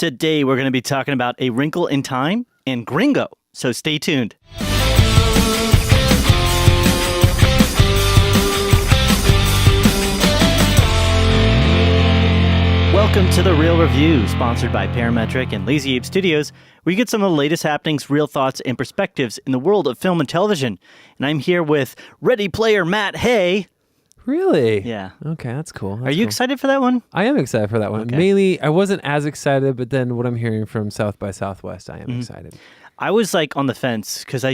Today we're going to be talking about A Wrinkle in Time and Gringo, so stay tuned. Welcome to The Real Review, sponsored by Parametric and Lazy Ape Studios, where you get some of the latest happenings, real thoughts, and perspectives in the world of film and television. And I'm here with Ready Player Matt Hay. Really? Yeah. Okay, that's cool. Are you excited for that one? I am excited for that one. Okay. Mainly, I wasn't as excited, but then what I'm hearing from South by Southwest, I am excited. I was like on the fence because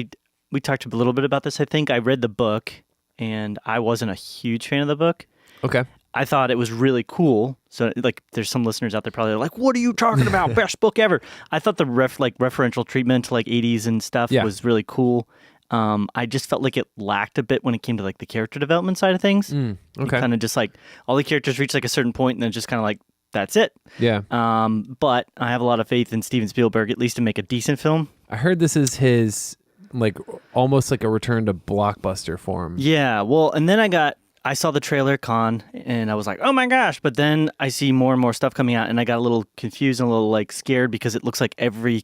we talked a little bit about this. I think I read the book, and I wasn't a huge fan of the book. Okay. I thought it was really cool. So, like, there's some listeners out there probably like, "What are you talking about? Best book ever!" I thought the referential treatment to like 80s and stuff was really cool. I just felt like it lacked a bit when it came to like the character development side of things. Okay. Kind of just like all the characters reach like a certain point, and then just kind of like that's it. Yeah. But I have a lot of faith in Steven Spielberg, at least to make a decent film. I heard this is his, like, almost like a return to blockbuster form. Yeah. Well, and then I saw the trailer, Con, and I was like, oh my gosh. But then I see more and more stuff coming out, and I got a little confused and a little like scared because it looks like we're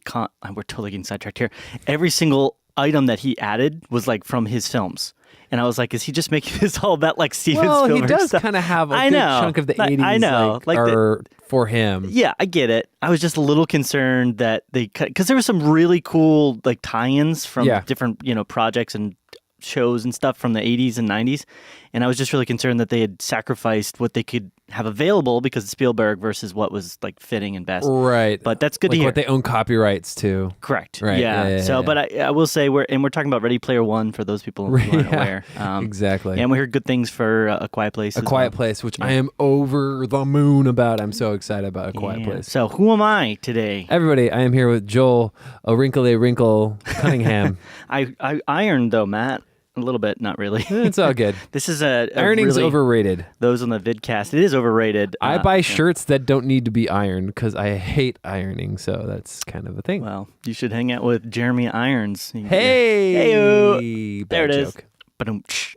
totally getting sidetracked here. Every single item that he added was like from his films. And I was like, is he just making this all about like Steven Spielberg? Well, he does stuff? kind of have a good chunk of the 80s I know. are for him. Yeah, I get it. I was just a little concerned that because there were some really cool like tie-ins from different, projects and shows and stuff from the 80s and 90s. And I was just really concerned that they had sacrificed what they could have available because of Spielberg versus what was like fitting and best. Right. But that's good to hear. What they own copyrights to. Correct. Right. Yeah. So, but I will say we're talking about Ready Player One for those people who aren't aware. Exactly. And we heard good things for A Quiet Place. A Quiet Place, which I am over the moon about. I'm so excited about A Quiet Place. So who am I today? Everybody, I am here with Joel, a wrinkle Cunningham. I ironed though, Matt. A little bit, not really. It's all good. This is a ironing's really, overrated. Those on the vidcast, it is overrated. I buy shirts that don't need to be ironed because I hate ironing, so that's kind of a thing. Well, you should hang out with Jeremy Irons. Hey, there it is.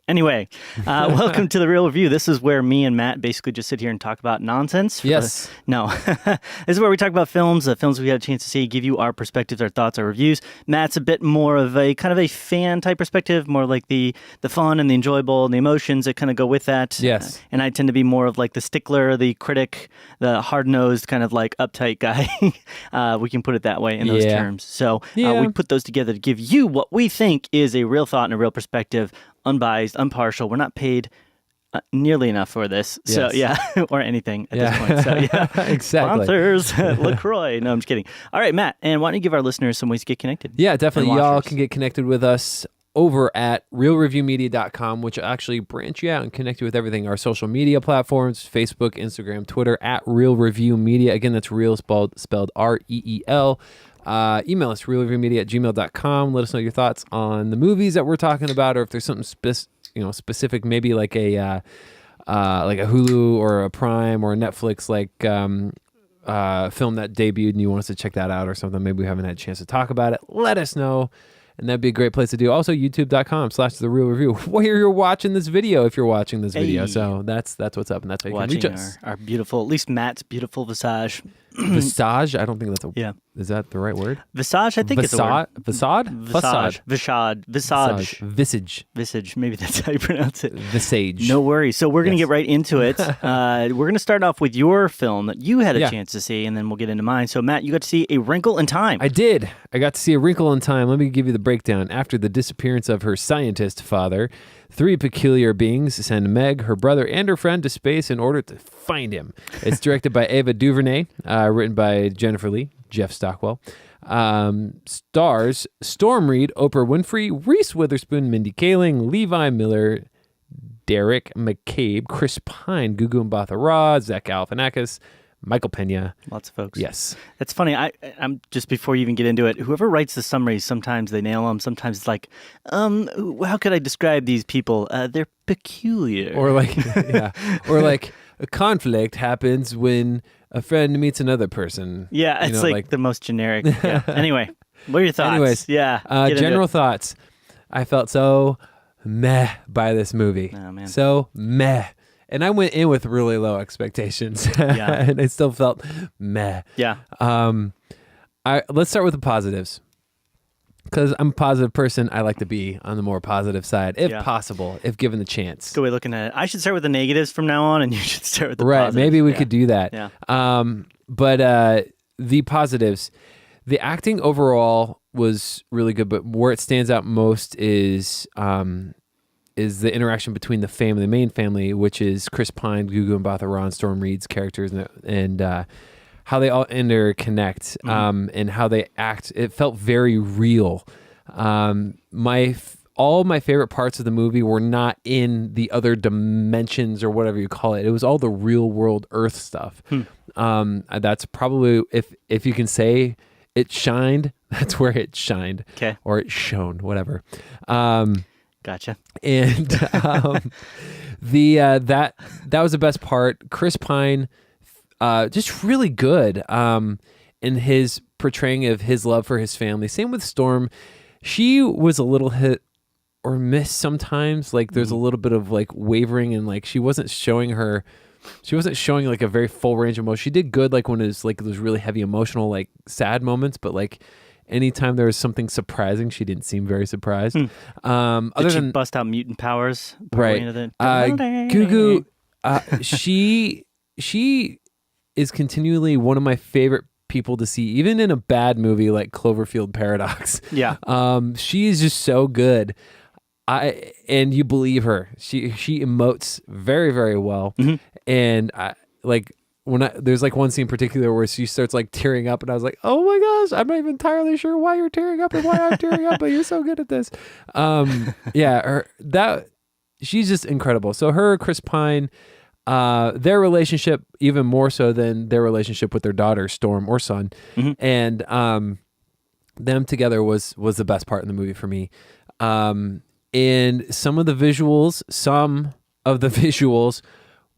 Anyway, welcome to The Real Review. This is where me and Matt basically just sit here and talk about nonsense. Yes. This is where we talk about films we had a chance to see, give you our perspectives, our thoughts, our reviews. Matt's a bit more of a kind of a fan type perspective, more like the fun and the enjoyable and the emotions that kind of go with that. Yes. And I tend to be more of like the stickler, the critic, the hard-nosed kind of like uptight guy. We can put it that way in those terms. So we put those together to give you what we think is a real thought and a real perspective. Unbiased, impartial. We're not paid nearly enough for this. So, or anything at this point. So, exactly. Sponsors, LaCroix. No, I'm just kidding. All right, Matt, and why don't you give our listeners some ways to get connected? Yeah, definitely. Y'all can get connected with us over at realreviewmedia.com, which will actually branch you out and connect you with everything. Our social media platforms, Facebook, Instagram, Twitter, at Real Review Media. Again, that's real spelled R-E-E-L. Email us, realreviewmedia@gmail.com. Let us know your thoughts on the movies that we're talking about, or if there's something specific, maybe like a Hulu or a Prime or a Netflix film that debuted and you want us to check that out or something. Maybe we haven't had a chance to talk about it. Let us know. And that'd be a great place to do. Also, youtube.com/The Real Review, where you're watching this video if you're watching this video. So that's what's up, and that's how you watching can reach us. Our beautiful, at least Matt's beautiful visage. Visage? I don't think that's Is that the right word? Visage, I think it's a word. Visage? Visage. Maybe that's how you pronounce it. Visage. No worries. So we're going to get right into it. We're going to start off with your film that you had a chance to see, and then we'll get into mine. So, Matt, you got to see A Wrinkle in Time. I did. I got to see A Wrinkle in Time. Let me give you the breakdown. After the disappearance of her scientist father, 3 peculiar beings send Meg, her brother, and her friend to space in order to find him. It's directed by Ava DuVernay, written by Jennifer Lee, Jeff Stockwell. Stars Storm Reed, Oprah Winfrey, Reese Witherspoon, Mindy Kaling, Levi Miller, Derek McCabe, Chris Pine, Gugu Mbatha Raw, Zach Galifianakis, Michael Pena. Lots of folks. Yes. That's funny. I'm just before you even get into it, whoever writes the summaries, sometimes they nail them. Sometimes it's like, how could I describe these people? They're peculiar. Or like, or like a conflict happens when a friend meets another person. Yeah, it's like the most generic. Yeah. Anyway, what are your thoughts? Anyways, general thoughts. I felt so meh by this movie. Oh, man. So meh. And I went in with really low expectations, Yeah. and I still felt meh. Yeah. Let's start with the positives. Because I'm a positive person, I like to be on the more positive side, if possible, if given the chance. Good way of looking at it. I should start with the negatives from now on, and you should start with the right. positives. Maybe we could do that. Yeah. But the positives, the acting overall was really good, but where it stands out most is the interaction between the main family, which is Chris Pine, Gugu Mbatha-Raw, Storm Reed's characters, and how they all interconnect, and how they act. It felt very real. All my favorite parts of the movie were not in the other dimensions or whatever you call it. It was all the real world Earth stuff. That's probably, if you can say it shined, that's where it shined. Okay. Or it shone, whatever. Gotcha. And that was the best part. Chris Pine, just really good in his portraying of his love for his family. Same with Storm. She was a little hit or miss sometimes. Like there's a little bit of like wavering, and like she wasn't showing like a very full range of emotion. She did good like when it was like those really heavy emotional like sad moments, but like anytime there was something surprising, she didn't seem very surprised. Did she bust out mutant powers? Right. Gugu, she is continually one of my favorite people to see, even in a bad movie like Cloverfield Paradox. Yeah. She is just so good. And you believe her. She emotes very, very well. And there's like one scene in particular where she starts like tearing up, and I was like, oh my gosh, I'm not even entirely sure why you're tearing up and why I'm tearing up, but you're so good at this. She's just incredible. So her, Chris Pine, their relationship even more so than their relationship with their daughter Storm or son, and them together was the best part in the movie for me. And some of the visuals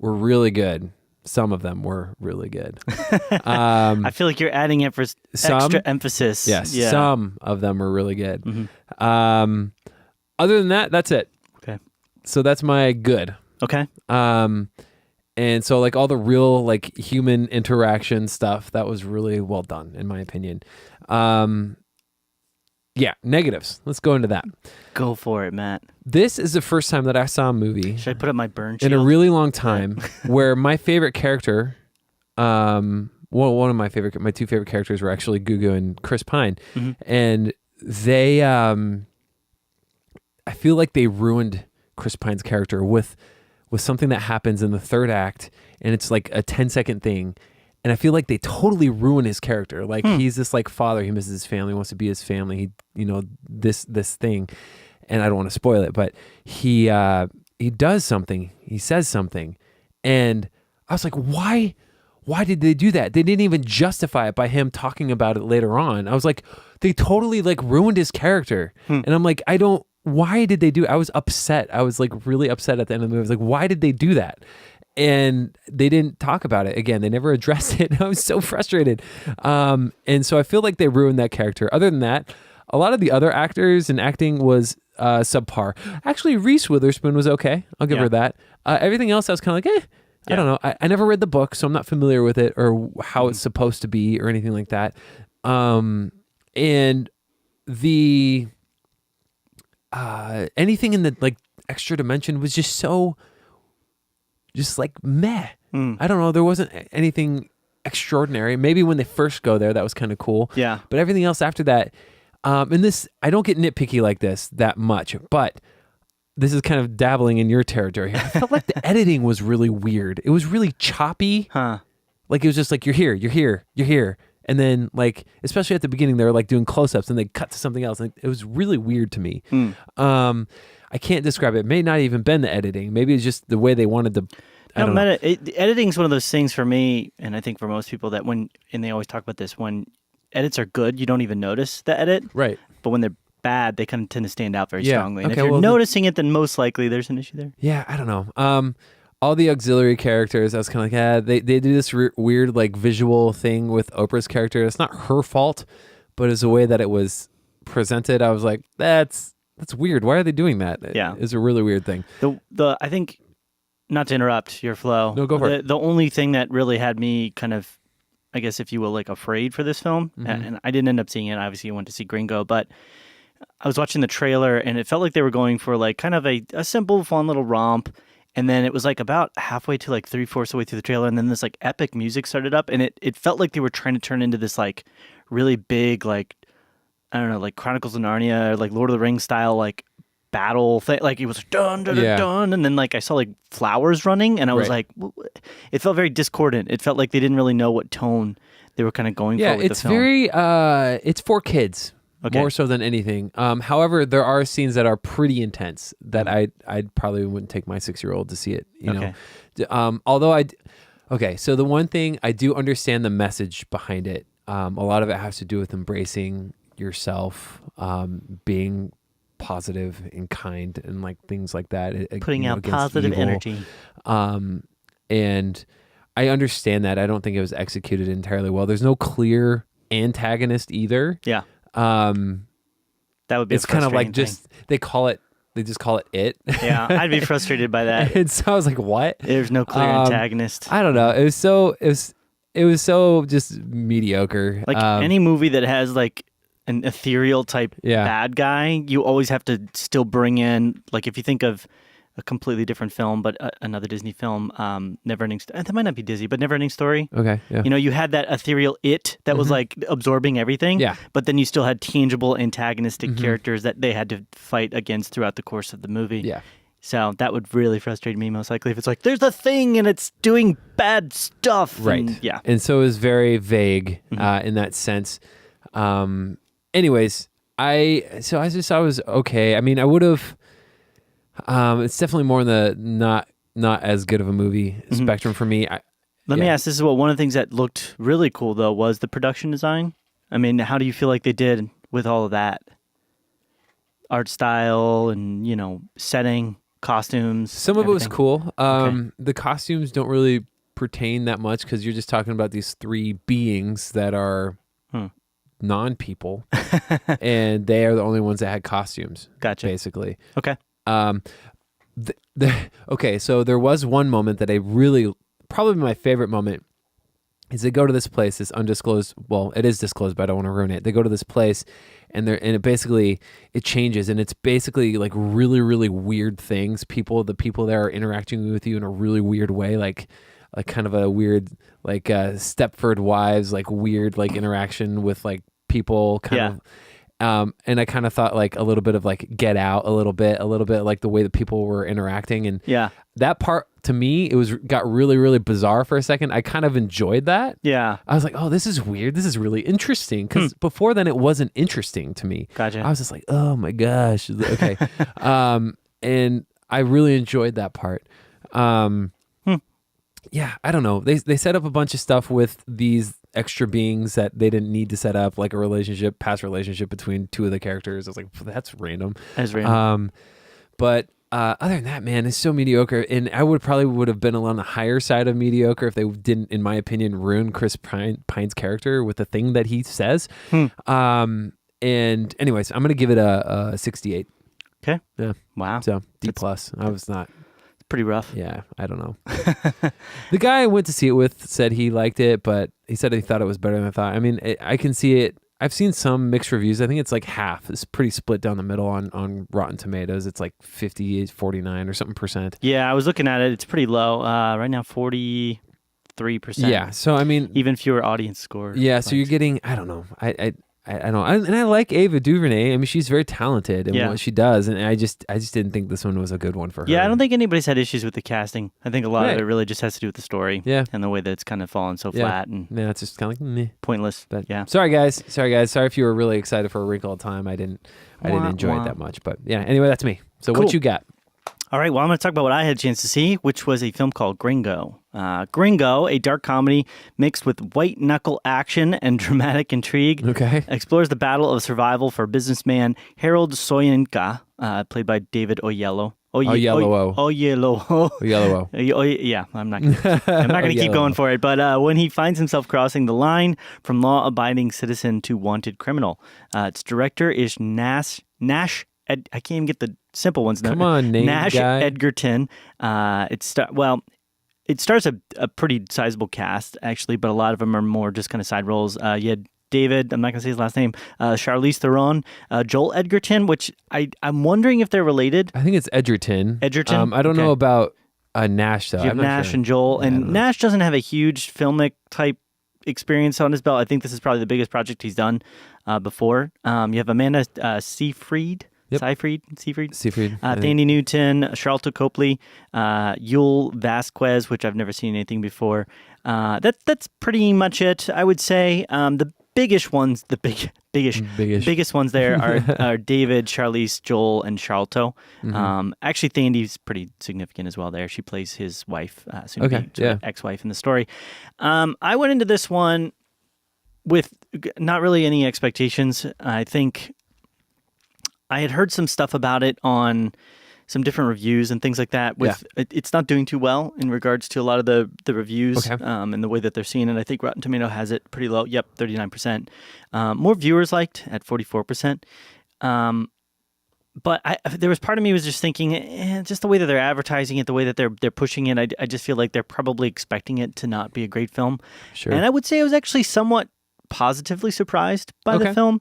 were really good. Some of them were really good. I feel like you're adding extra emphasis. Yes, yeah. Some of them were really good. Other than that, that's it. Okay. So that's my good. Okay. And so like all the real like human interaction stuff, that was really well done in my opinion. Negatives. Let's go into that. Go for it, Matt. This is the first time that I saw a movie. Should I put up my burn shield? In a really long time where my favorite character, my two favorite characters were actually Gugu and Chris Pine. And they, I feel like they ruined Chris Pine's character with something that happens in the third act, and it's like a 10-second thing. And I feel like they totally ruin his character. Like he's this like father, he misses his family, wants to be his family. This thing, and I don't want to spoil it, but he does something, he says something, and I was like, why did they do that? They didn't even justify it by him talking about it later on. I was like, they totally like ruined his character, and I'm like, why did they do it? I was upset. I was like really upset at the end of the movie. I was like, why did they do that? And they didn't talk about it again. They never addressed it. I was so frustrated. And so I feel like they ruined that character. Other than that, a lot of the other actors and acting was subpar. Actually, Reese Witherspoon was okay. I'll give her that. Everything else, I was kind of like, I don't know. I never read the book, so I'm not familiar with it or how it's supposed to be or anything like that. And the anything in the like extra dimension was just so like meh. I don't know. There wasn't anything extraordinary. Maybe when they first go there, that was kind of cool. Yeah. But everything else after that, and this, I don't get nitpicky like this that much, but this is kind of dabbling in your territory. I felt like the editing was really weird. It was really choppy. Like it was just like, you're here. And then like, especially at the beginning, they were like doing close-ups and they cut to something else. And it was really weird to me. I can't describe it. It may not even been the editing. Maybe it's just the way they wanted to. I don't know. Editing is one of those things for me, and I think for most people that and they always talk about this, when edits are good, you don't even notice the edit. Right. But when they're bad, they kind of tend to stand out very strongly. And okay, if you're noticing it, then most likely there's an issue there. Yeah, I don't know. All the auxiliary characters, I was kind of like, they do this weird like visual thing with Oprah's character. It's not her fault, but it's the way that it was presented. I was like, that's weird. Why are they doing that? Yeah. It's a really weird thing. I think not to interrupt your flow. No, go for it. The only thing that really had me kind of, I guess, if you will, like afraid for this film, and I didn't end up seeing it. Obviously, I went to see Gringo, but I was watching the trailer, and it felt like they were going for like kind of a simple, fun little romp. And then it was like about halfway to like 3/4 of the way through the trailer, and then this like epic music started up, and it felt like they were trying to turn into this like really big, like, I don't know, like Chronicles of Narnia, or like Lord of the Rings style, like battle thing. Like it was dun dun dun dun, and then like I saw like flowers running, and I was like, it felt very discordant. It felt like they didn't really know what tone they were kind of going for with the film. Yeah, it's for kids. Okay. More so than anything. However, there are scenes that are pretty intense that I'd probably wouldn't take my 6-year-old to see it. You know, although so the one thing I do understand the message behind it. A lot of it has to do with embracing yourself, being positive and kind, and like things like that. Putting out positive energy. And I understand that. I don't think it was executed entirely well. There's no clear antagonist either. Yeah. That would be. It's kind of like just they just call it it. Yeah, I'd be frustrated by that. And so I was like, what? There's no clear antagonist. I don't know. It was so just mediocre. Like any movie that has like an ethereal type bad guy, you always have to still bring in, like, if you think of a completely different film, but another Disney film, Neverending Story. That might not be Disney, but Neverending Story. Okay, yeah. You know, you had that ethereal it that was like absorbing everything. Yeah. But then you still had tangible antagonistic characters that they had to fight against throughout the course of the movie. Yeah. So that would really frustrate me most likely if it's like, there's a thing and it's doing bad stuff. Right. And, yeah. And so it was very vague in that sense. Anyways, I was okay. I mean, I would have. It's definitely more in the not as good of a movie spectrum for me. Let me ask, this is one of the things that looked really cool though was the production design. I mean, how do you feel like they did with all of that? Art style and, you know, setting, costumes. Some of it was cool. The costumes don't really pertain that much because you're just talking about these three beings that are non-people, and they are the only ones that had costumes. Gotcha. Basically. Okay. Okay, so there was one moment that I really, probably my favorite moment, is they go to this place, this undisclosed, well, it is disclosed, but I don't want to ruin it. They go to this place, and it changes, and it's basically like really, really weird things. The people there are interacting with you in a really weird way, like kind of a weird, like Stepford Wives, like weird, like interaction with like people kind of. And I kind of thought like a little bit of like Get Out, a little bit like the way that people were interacting, and that part to me got really, really bizarre for a second. I kind of enjoyed that. Yeah, I was like, oh, this is weird. This is really interesting, because before then it wasn't interesting to me. Gotcha. I was just like, oh my gosh, okay. And I really enjoyed that part. Yeah, I don't know. They set up a bunch of stuff with these extra beings that they didn't need to set up, like a past relationship between two of the characters. I was like, that's random. That's random. But other than that, man, it's so mediocre. And I would have been on the higher side of mediocre if they didn't, in my opinion, ruin Chris Pine's character with the thing that he says. And anyways, I'm going to give it a 68. Okay. Yeah. Wow. So D+. I was not... Pretty rough. Yeah, I don't know. The guy I went to see it with said he liked it, but he said he thought it was better than I thought. I mean, I can see it. I've seen some mixed reviews. I think it's like half. It's pretty split down the middle on Rotten Tomatoes. It's like 49 or something %. Yeah, I was looking at it. It's pretty low. Right now, 43%. Yeah, so I mean... Even fewer audience score. Yeah, so you're getting... I don't know. I don't, and I like Ava DuVernay. I mean, she's very talented in what she does, and I just didn't think this one was a good one for her. Yeah, I don't think anybody's had issues with the casting. I think a lot of it really just has to do with the story, and the way that it's kind of fallen so flat and it's just kind of like meh. Pointless. But sorry guys. Sorry if you were really excited for A Wrinkle in Time. I didn't enjoy it that much, but yeah. Anyway, that's me. So what you got? All right, well, I'm going to talk about what I had a chance to see, which was a film called Gringo. Gringo, a dark comedy mixed with white-knuckle action and dramatic intrigue, explores the battle of survival for businessman Harold Soyinka, played by David Oyelowo. Yeah, I'm not going to keep going for it. But when he finds himself crossing the line from law-abiding citizen to wanted criminal, its director is Nash. I can't even get the simple ones. Come on, name Nash guy. Edgerton. It stars a pretty sizable cast, actually, but a lot of them are more just kind of side roles. You had David, I'm not going to say his last name, Charlize Theron, Joel Edgerton, which I'm wondering if they're related. I think it's Edgerton. Edgerton? I don't know about Nash, though. You have Nash and Joel. And Nash doesn't have a huge filmic type experience on his belt. I think this is probably the biggest project he's done before. You have Amanda Seyfried. Yep. Seyfried. Thandie Newton, Charlton Copley, Yul Vasquez, which I've never seen anything before. That's pretty much it, I would say. The biggest ones, biggest ones there are David, Charlize, Joel, and Charlton. Actually, Thandie's pretty significant as well there. She plays his wife, ex-wife in the story. I went into this one with not really any expectations. I think I had heard some stuff about it on some different reviews and things like that. It's not doing too well in regards to a lot of the reviews and the way that they're seeing it. I think Rotten Tomato has it pretty low. Yep, 39%. More viewers liked at 44%. But there was part of me was just thinking, just the way that they're advertising it, the way that they're pushing it, I just feel like they're probably expecting it to not be a great film. Sure. And I would say I was actually somewhat positively surprised by the film.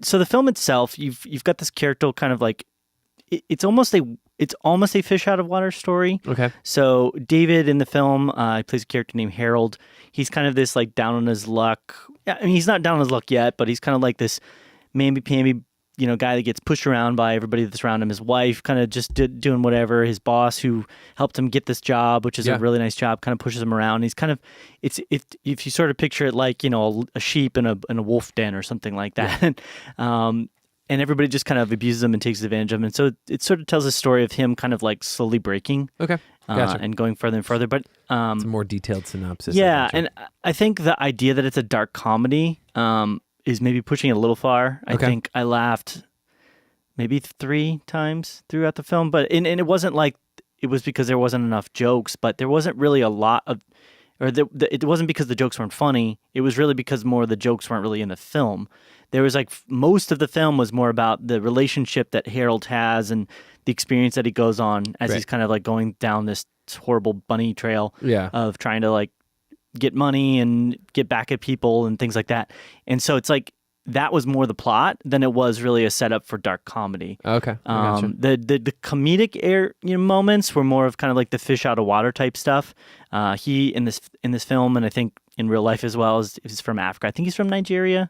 So the film itself, you've got this character kind of like, it's almost a fish out of water story. Okay. So David in the film, he plays a character named Harold. He's kind of this like down on his luck. I mean, he's not down on his luck yet, but he's kind of like this mamby-pamby, guy that gets pushed around by everybody that's around him. His wife kind of just doing whatever. His boss who helped him get this job, which is a really nice job, kind of pushes him around. He's kind of, if you sort of picture it like, a sheep in a wolf den or something like that. Yeah. And everybody just kind of abuses him and takes advantage of him. And so it sort of tells a story of him kind of like slowly breaking. Okay. Gotcha. And going further and further. But it's a more detailed synopsis. Yeah. And I think the idea that it's a dark comedy is maybe pushing it a little far. I think I laughed maybe 3 times throughout the film. But and it wasn't like it was because there wasn't enough jokes, but there wasn't really a lot of, it wasn't because the jokes weren't funny. It was really because more of the jokes weren't really in the film. There was like most of the film was more about the relationship that Harold has and the experience that he goes on as he's kind of like going down this horrible bunny trail of trying to like get money and get back at people and things like that. And so it's like that was more the plot than it was really a setup for dark comedy. Okay. Gotcha. The comedic moments were more of kind of like the fish out of water type stuff. He in this film, and I think in real life as well, is from Africa. I think he's from Nigeria.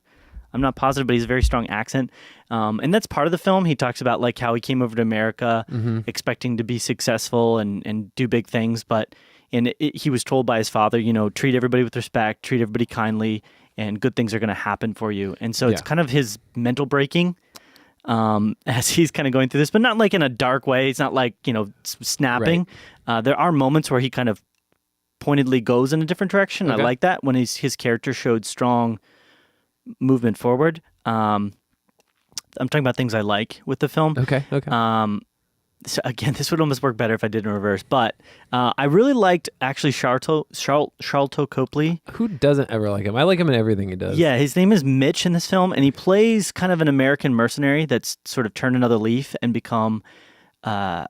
I'm not positive, but he's a very strong accent. And that's part of the film. He talks about like how he came over to America expecting to be successful and do big things. But he was told by his father, treat everybody with respect, treat everybody kindly, and good things are going to happen for you. And so it's kind of his mental breaking as he's kind of going through this, but not like in a dark way. It's not like, snapping. Right. There are moments where he kind of pointedly goes in a different direction. Okay. I like that when his character showed strong movement forward. I'm talking about things I like with the film. Okay. So again, this would almost work better if I did in reverse, but I really liked actually Charlton Copley. Who doesn't ever like him? I like him in everything he does. Yeah, his name is Mitch in this film, and he plays kind of an American mercenary that's sort of turned another leaf and become a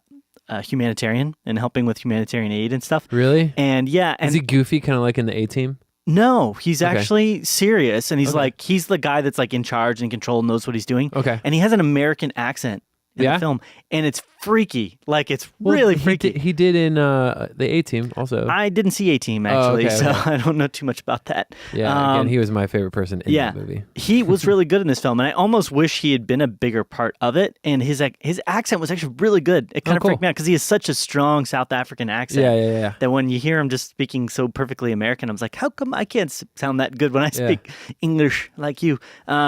humanitarian and helping with humanitarian aid and stuff. Really? And yeah. Is he goofy, kind of like in the A-Team? No, he's actually serious, and he's like, he's the guy that's like in charge and control and knows what he's doing. Okay. And he has an American accent in the film, and it's freaky. Like, it's really freaky. He did in the A-Team also. I didn't see A-Team, actually, so I don't know too much about that. Yeah, again, he was my favorite person in that movie. He was really good in this film, and I almost wish he had been a bigger part of it, and his accent was actually really good. It kind of freaked me out, because he has such a strong South African accent that when you hear him just speaking so perfectly American, I was like, how come I can't sound that good when I speak English like you?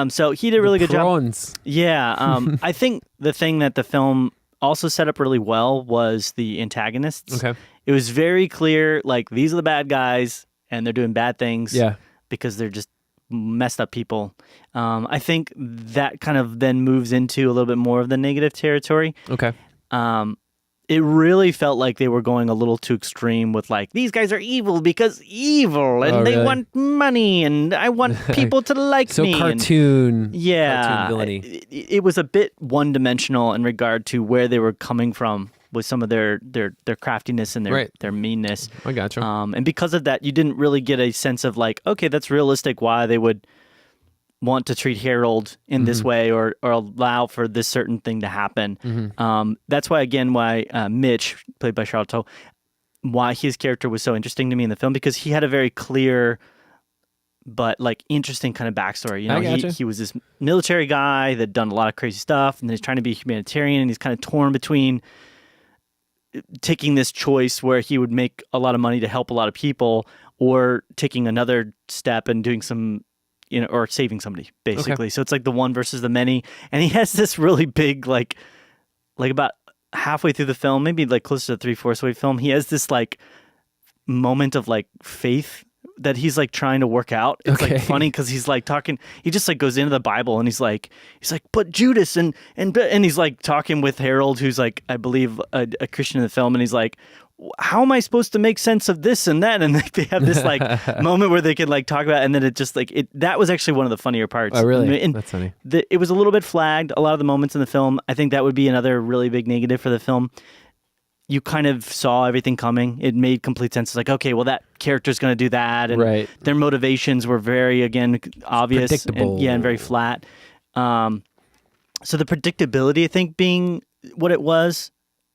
So he did a really good job. Yeah, I think the thing that the film also set up really well was the antagonists. Okay. It was very clear, like, these are the bad guys, and they're doing bad things because they're just messed up people. I think that kind of then moves into a little bit more of the negative territory. Okay. it really felt like they were going a little too extreme with like, these guys are evil because evil and they want money and I want people to like me. So cartoon villainy. It was a bit one-dimensional in regard to where they were coming from with some of their craftiness and their meanness. I gotcha. And because of that, you didn't really get a sense of like, okay, that's realistic why they would want to treat Harold in this way or allow for this certain thing to happen. That's why Mitch, played by Charlton, why his character was so interesting to me in the film, because he had a very clear but like interesting kind of backstory. You know, he was this military guy that done a lot of crazy stuff, and then he's trying to be a humanitarian, and he's kind of torn between taking this choice where he would make a lot of money to help a lot of people, or taking another step and doing some, or saving somebody, basically. Okay. So it's like the one versus the many. And he has this really big, like about halfway through the film, maybe like close to the 3/4 way film, he has this like moment of like faith that he's like trying to work out. It's like funny because he's like talking, he just like goes into the Bible and he's like, but Judas and he's like talking with Harold, who's like, I believe a Christian in the film. And he's like, how am I supposed to make sense of this and that? And they have this like moment where they could like talk about it, and then it just like, that was actually one of the funnier parts. Oh, really? And that's funny. It was a little bit flagged, a lot of the moments in the film. I think that would be another really big negative for the film. You kind of saw everything coming. It made complete sense. It's like, okay, well, that character's going to do that. And their motivations were very, again, obvious. Predictable. And very flat. So the predictability, I think, being what it was,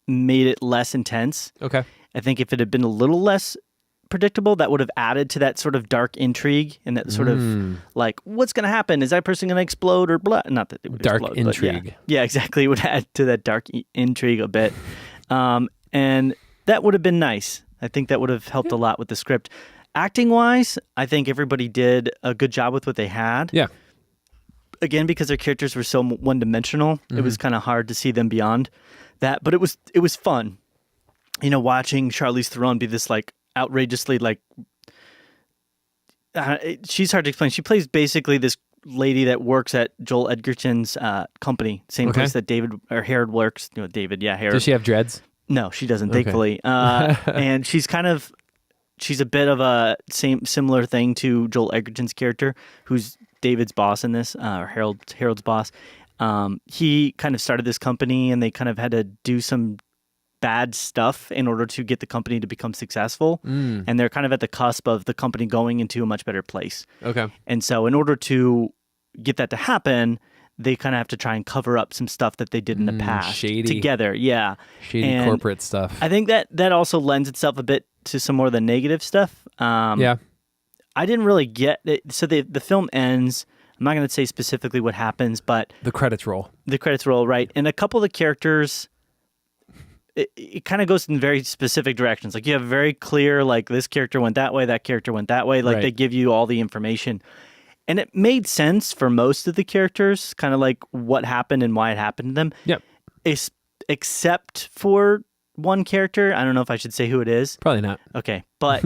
made it less intense. Okay. I think if it had been a little less predictable, that would have added to that sort of dark intrigue and that sort of like, what's going to happen? Is that person going to explode or blah? Not that it would dark explode, intrigue. Yeah, exactly. It would add to that dark intrigue a bit. And that would have been nice. I think that would have helped a lot with the script. Acting-wise, I think everybody did a good job with what they had. Yeah. Again, because their characters were so one-dimensional, it was kind of hard to see them beyond that. But it was fun, watching Charlize Theron be this like outrageously like. She's hard to explain. She plays basically this lady that works at Joel Edgerton's company, same place that Harold works. Harold. Does she have dreads? No, she doesn't, thankfully. And she's a bit of a similar thing to Joel Edgerton's character, who's David's boss in this, or Harold's boss. He kind of started this company, and they kind of had to do some bad stuff in order to get the company to become successful. And they're kind of at the cusp of the company going into a much better place. Okay. And so in order to get that to happen, they kind of have to try and cover up some stuff that they did in the past together. Yeah. Shady corporate stuff. I think that also lends itself a bit to some more of the negative stuff. I didn't really get it. So the film ends. I'm not going to say specifically what happens, but the credits roll. The credits roll, right? And a couple of the characters, it kind of goes in very specific directions. Like you have very clear, like this character went that way, that character went that way. Like they give you all the information. And it made sense for most of the characters, kind of like what happened and why it happened to them. Yep. Except for one character. I don't know if I should say who it is. Probably not. Okay. But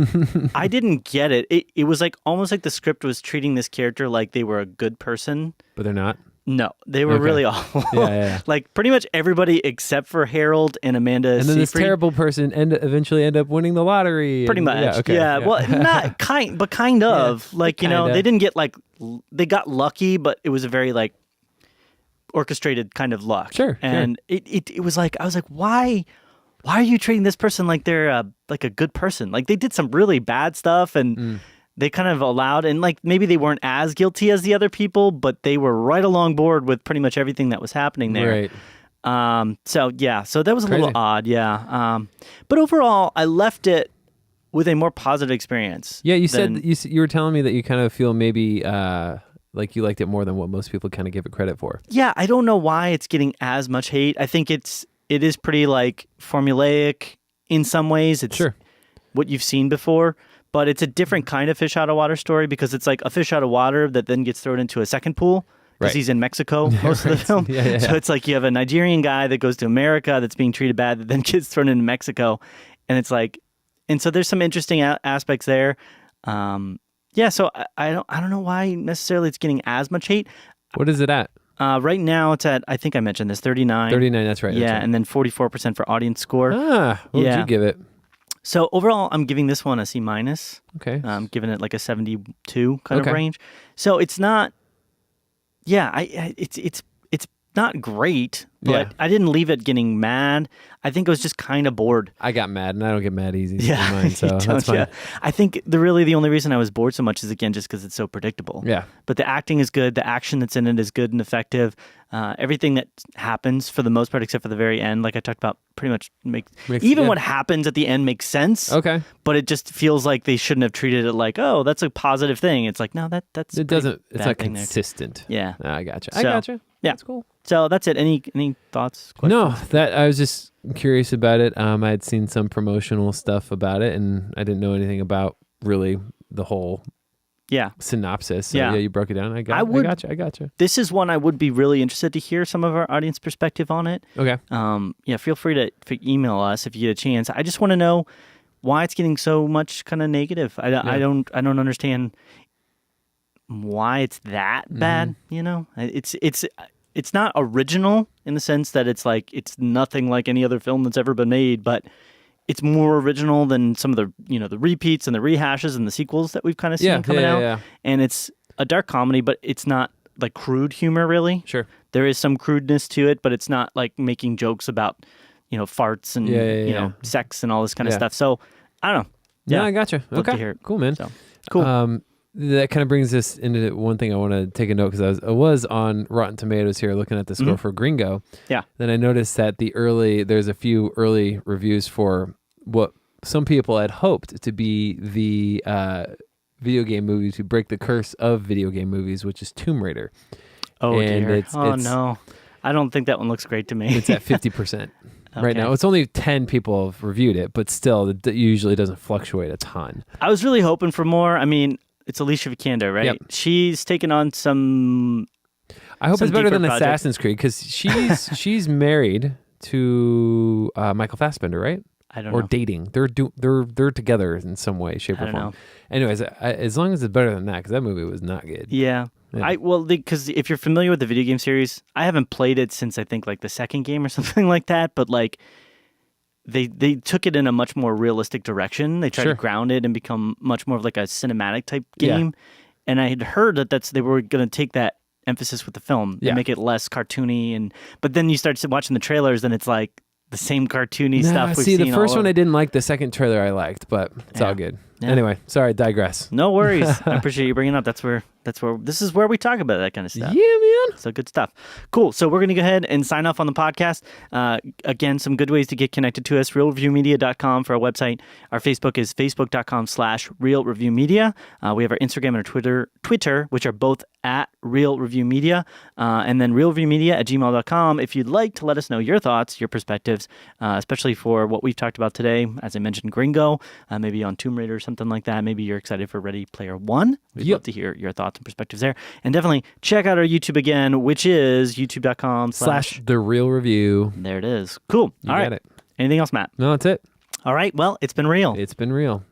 I didn't get it. It was like almost like the script was treating this character like they were a good person. But they're not? No, they were really awful. Yeah. Like pretty much everybody except for Harold and Amanda And then Seyfried. this terrible person eventually end up winning the lottery. Pretty much. Yeah. Well, not kind of. Like, they didn't get like, they got lucky, but it was a very like orchestrated kind of luck. Sure. And it was like, I was like, why are you treating this person like they're like a good person? Like they did some really bad stuff, and they kind of allowed, and like maybe they weren't as guilty as the other people, but they were right along board with pretty much everything that was happening there. Right. So that was a little odd. Yeah. But overall, I left it with a more positive experience. Yeah. You said you were telling me that you kind of feel maybe like you liked it more than what most people kind of give it credit for. Yeah. I don't know why it's getting as much hate. I think it is pretty like formulaic in some ways. It's what you've seen before. But it's a different kind of fish out of water story, because it's like a fish out of water that then gets thrown into a second pool, because he's in Mexico most of the film. Yeah. So it's like you have a Nigerian guy that goes to America that's being treated bad, that then gets thrown into Mexico. And it's like, and so there's some interesting aspects there. So I don't know why necessarily it's getting as much hate. What is it at? Right now it's at, I think I mentioned this, 39. 39, that's right. Yeah, that's right. and then 44% for audience score. What would you give it? So overall, I'm giving this one a C minus. Okay. I'm giving it like a 72 kind of Okay. range. So it's not, it's not great, but I didn't leave it getting mad. I think I was just kind of bored. I got mad, and I don't get mad easy. Yeah, Mine, so that's fine. I think the only reason I was bored so much is again just because it's so predictable. Yeah. But the acting is good. The action that's in it is good and effective. Everything that happens for the most part, except for the very end, like I talked about, pretty much makes what happens at the end makes sense. Okay. But it just feels like they shouldn't have treated it like, oh, that's a positive thing. It's like, no, that's it doesn't. It's not consistent. Yeah. I gotcha. I gotcha. Yeah. That's cool. So that's it. Any thoughts? Questions? No, that I was just curious about it. I had seen some promotional stuff about it, and I didn't know anything about really the whole synopsis. So, you broke it down. I gotcha. This is one I would be really interested to hear some of our audience perspective on it. Okay. Feel free to email us if you get a chance. I just want to know why it's getting so much kind of negative. I don't understand why it's that bad. You know, it's not original in the sense that it's like it's nothing like any other film that's ever been made, but it's more original than some of the the repeats and the rehashes and the sequels that we've kind of seen coming out. Yeah. And it's a dark comedy, but it's not like crude humor really. Sure. There is some crudeness to it, but it's not like making jokes about farts and sex and all this kind of stuff. So I don't know. Yeah, I gotcha. Love okay. to hear it. Cool, man. So, cool. That kind of brings us into one thing I want to take a note because I was on Rotten Tomatoes here looking at the score for Gringo. Yeah. Then I noticed that there's a few early reviews for what some people had hoped to be the video game movie to break the curse of video game movies, which is Tomb Raider. Oh, dear. No. I don't think that one looks great to me. It's at 50%. Right now. It's only 10 people have reviewed it, but still, it usually doesn't fluctuate a ton. I was really hoping for more. I mean, it's Alicia Vikander, right? Yep. She's taken on some. I hope it's better than projects. Assassin's Creed because she's married to Michael Fassbender, right? I don't know. Or dating. They're together in some way, shape, or form. Know. Anyways, as long as it's better than that, because that movie was not good. Yeah. Because if you're familiar with the video game series, I haven't played it since I think like the second game or something like that, but like. They took it in a much more realistic direction. They tried to ground it and become much more of like a cinematic type game. Yeah. And I had heard that they were going to take that emphasis with the film and make it less cartoony. But then you start watching the trailers and it's like the same cartoony stuff we've seen. The first one I didn't like. The second trailer I liked, but it's all good. Yeah. Anyway, sorry, digress. No worries. I appreciate you bringing it up. This is where we talk about that kind of stuff. Yeah, man. So good stuff. Cool. So we're going to go ahead and sign off on the podcast. Again, some good ways to get connected to us. RealReviewMedia.com for our website. Our Facebook is Facebook.com/RealReviewMedia. We have our Instagram and our Twitter, which are both at RealReviewMedia. And then RealReviewMedia@gmail.com if you'd like to let us know your thoughts, your perspectives, especially for what we've talked about today. As I mentioned, Gringo, maybe on Tomb Raider or something like that. Maybe you're excited for Ready Player One. We'd love to hear your thoughts and perspectives there. And definitely check out our YouTube again, which is youtube.com/TheRealReview. There it is. Cool. All right. Anything else, Matt? No, that's it. All right. Well, it's been real. It's been real.